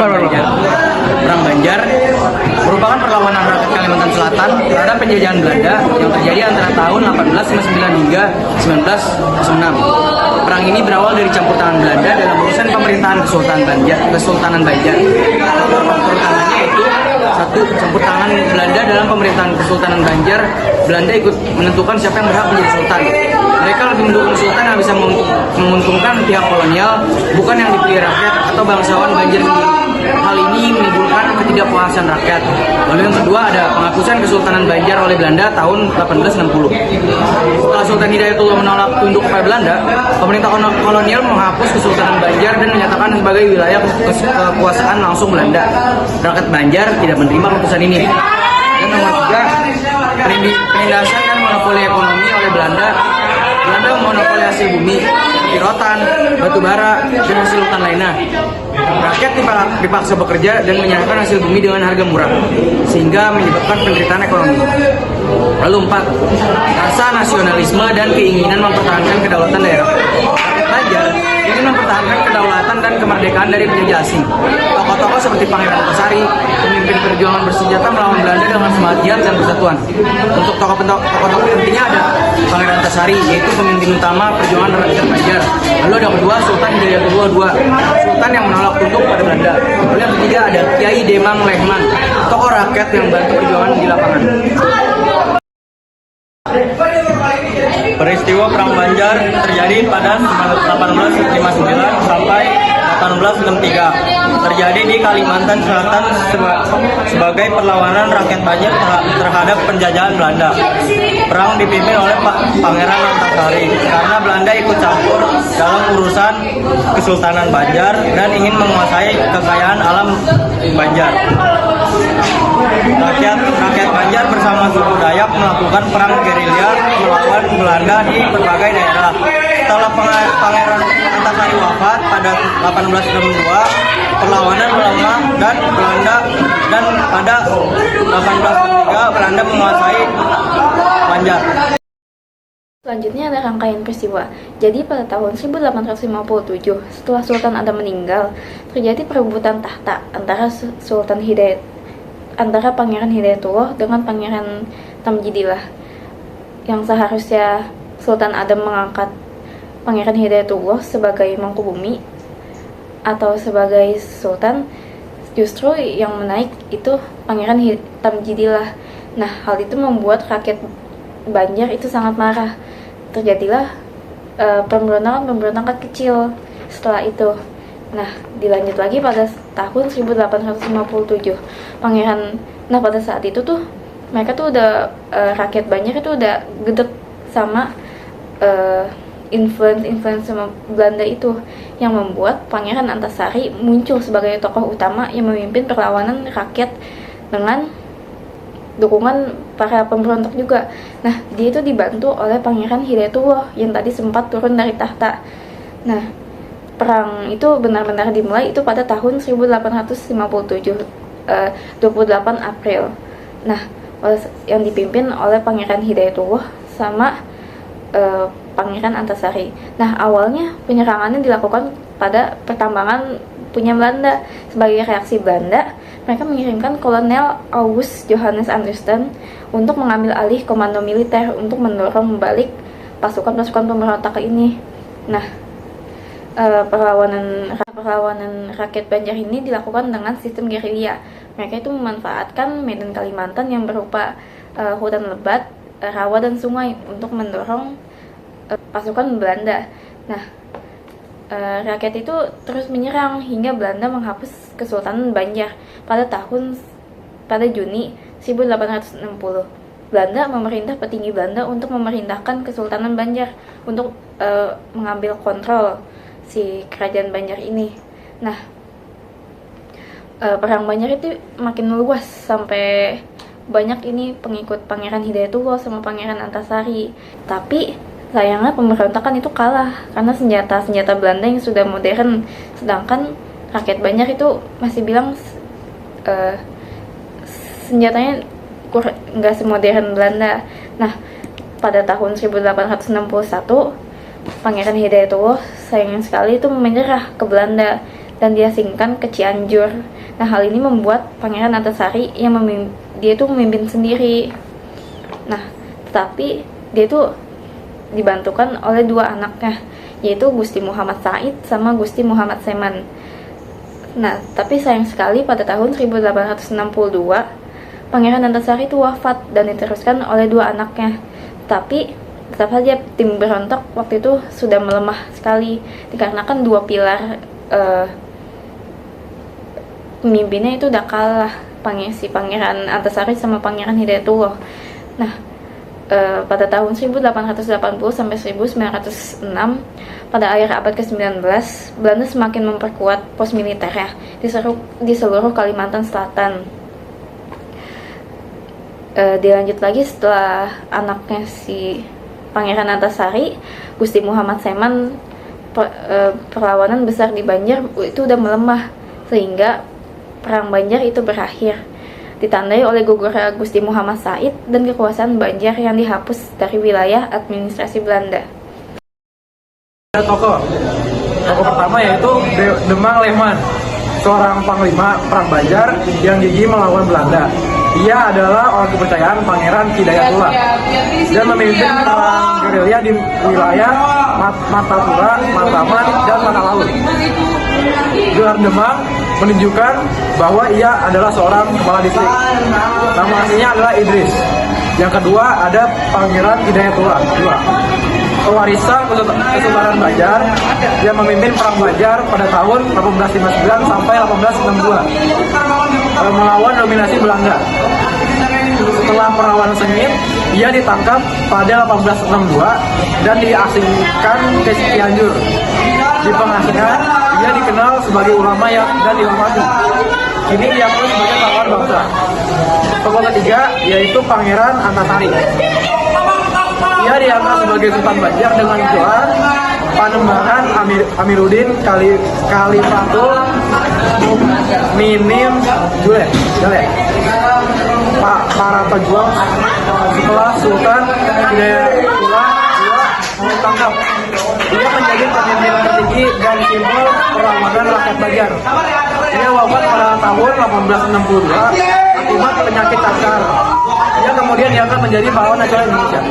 Banjar. Perang Banjar merupakan perlawanan rakyat Kalimantan Selatan terhadap penjajahan Belanda yang terjadi antara tahun 1859 hingga 1906. Perang ini berawal dari campur tangan Belanda dalam urusan pemerintahan Kesultanan Banjar. Faktor utamanya yaitu satu, campur tangan Belanda dalam pemerintahan Kesultanan Banjar. Belanda ikut menentukan siapa yang berhak menjadi sultan. Mereka lebih mendukung sultan yang bisa menguntungkan pihak kolonial, bukan yang dipilih rakyat atau bangsawan Banjar sendiri. Hal ini menimbulkan ketidakpuasan rakyat. Lalu yang kedua ada penghapusan Kesultanan Banjar oleh Belanda tahun 1860. Setelah Sultan Hidayatullah menolak tunduk kepada Belanda, pemerintah kolonial menghapus Kesultanan Banjar dan menyatakan sebagai wilayah kekuasaan langsung Belanda. Rakyat Banjar tidak menerima keputusan ini. Dan nomor tiga, penindasan dan monopoli ekonomi oleh Belanda. Belanda memonopoli hasil bumi, seperti rotan, batu bara, dan hasil hutan lainnya. Rakyat dipaksa bekerja dan menyerahkan hasil bumi dengan harga murah, sehingga menyebabkan penderitaan ekonomi. Lalu 4, rasa nasionalisme dan keinginan mempertahankan kedaulatan daerah. Rakyat Banjar ingin mempertahankan kedaulatan dan kemerdekaan dari penjajah asing. Tokoh-tokoh seperti Pangeran Antasari, pemimpin perjuangan bersenjata melawan Belanda dengan semangat jihad dan persatuan. Untuk tokoh-tokoh pentingnya ada Pangeran Antasari, yaitu pemimpin utama perjuangan rakyat Banjar. Lalu ada kedua, Sultan Hidayatullah II, sultan yang menolak tunduk pada Belanda. Lalu yang ketiga ada Kiai Demang Lehman, tokoh rakyat yang bantu perjuangan di lapangan. Peristiwa Perang Banjar terjadi pada 1859 sampai 1863. Terjadi di Kalimantan Selatan sebagai perlawanan rakyat Banjar terhadap penjajahan Belanda. Perang dipimpin oleh Pangeran Antasari karena Belanda ikut campur dalam urusan Kesultanan Banjar dan ingin menguasai kekayaan alam Banjar. Rakyat Banjar bersama suku Dayak melakukan perang gerilya melawan Belanda di berbagai daerah. Setelah Pangeran Antasari wafat pada 1862, perlawanan melemah dan pada 1863 Belanda menguasai Banjar. Selanjutnya ada rangkaian peristiwa. Jadi pada tahun 1857, setelah Sultan Adam meninggal, terjadi perebutan tahta antara Pangeran Hidayatullah dengan Pangeran Tamjidillah. Yang seharusnya Sultan Adam mengangkat Pangeran Hidayatullah sebagai mangkubumi atau sebagai sultan, justru yang menaik itu Pangeran Tamjidillah. Nah, hal itu membuat rakyat Banjar itu sangat marah. Terjadilah pemberontakan kecil setelah itu. Nah, dilanjut lagi pada tahun 1857. Pada saat itu tuh mereka tuh udah rakyat Banjar itu udah gedek sama influence sama Belanda itu, yang membuat Pangeran Antasari muncul sebagai tokoh utama yang memimpin perlawanan rakyat dengan dukungan para pemberontak juga. Nah, dia itu dibantu oleh Pangeran Hidayatullah yang tadi sempat turun dari tahta. Nah, perang itu benar-benar dimulai itu pada tahun 1857, 28 April. Nah, yang dipimpin oleh Pangeran Hidayatullah sama Pangeran Antasari. Nah, awalnya penyerangannya dilakukan pada pertambangan punya Belanda. Sebagai reaksi Belanda, mereka mengirimkan Kolonel August Johannes Anderson untuk mengambil alih komando militer untuk mendorong balik pasukan-pasukan pemberontak ini. Nah, perlawanan rakyat Banjar ini dilakukan dengan sistem gerilya. Mereka itu memanfaatkan medan Kalimantan yang berupa hutan lebat, rawa dan sungai untuk mendorong pasukan Belanda. Nah, rakyat itu terus menyerang hingga Belanda menghapus Kesultanan Banjar pada Juni 1860. Belanda memerintah petinggi Belanda untuk memerintahkan Kesultanan Banjar untuk mengambil kontrol si kerajaan Banjar ini. Nah, perang Banjar itu makin luas sampai banyak ini pengikut Pangeran Hidayatullah sama Pangeran Antasari. Tapi sayangnya pemberontakan itu kalah karena senjata Belanda yang sudah modern, sedangkan rakyat Banjar itu masih bilang senjatanya nggak semodern Belanda. Nah, pada tahun 1861 Pangeran Hidayatullah sayang sekali itu menyerah ke Belanda. dan diasingkan ke Cianjur. Nah, hal ini membuat Pangeran Antasari dia itu memimpin sendiri. Nah, tetapi dia itu dibantukan oleh dua anaknya, yaitu Gusti Muhammad Said sama Gusti Muhammad Seman. Nah, tapi sayang sekali pada tahun 1862 Pangeran Antasari itu wafat dan diteruskan oleh dua anaknya. Tapi tetap saja tim berontak waktu itu sudah melemah sekali dikarenakan dua pilar pemimpinnya itu udah kalah, si Pangeran Antasari sama Pangeran Hidayatullah. Nah, pada tahun 1880 sampai 1906 pada akhir abad ke-19 Belanda semakin memperkuat pos militernya di seluruh Kalimantan Selatan. Dilanjut lagi setelah anaknya si Pangeran Antasari, Gusti Muhammad Seman, perlawanan besar di Banjar itu udah melemah sehingga perang Banjar itu berakhir, ditandai oleh gugurnya Gusti Muhammad Said dan kekuasaan Banjar yang dihapus dari wilayah administrasi Belanda. Ada tokoh pertama yaitu Demang Lehman, seorang panglima perang Banjar yang gigih melawan Belanda. Ia adalah orang kepercayaan Pangeran Hidayatullah dan memimpin perang gerilya di wilayah Matatura, Matraman, dan Matalaut. Gelar Demang menunjukkan bahwa ia adalah seorang kepala distrik. Nama aslinya adalah Idris. Yang kedua ada Pangeran Hidayatullah II, pewarisan Kesultanan Banjar yang memimpin perang Banjar pada tahun 1859 sampai 1862 melawan dominasi Belanda. Setelah perlawanan sengit, ia ditangkap pada 1862 dan diasingkan ke Cianjur. Di pengasingan, ia dikenal sebagai ulama dan imam agung. Kini diakui sebagai pahlawan bangsa. Tokoh ketiga yaitu Pangeran Antasari. Ia diangkat sebagai Sultan Banjar dengan gelar Panembahan Amiruddin Khalifatul Minim Jule. Para pejuang setelah Sultan Hidayatullah II ditangkap. Ia menjadi pemimpin tertinggi dan simbol perlawanan rakyat Banjar. Ia wafat pada tahun 1862 akibat penyakit cacar. Ia kemudian diangkat menjadi pahlawan nasional Indonesia.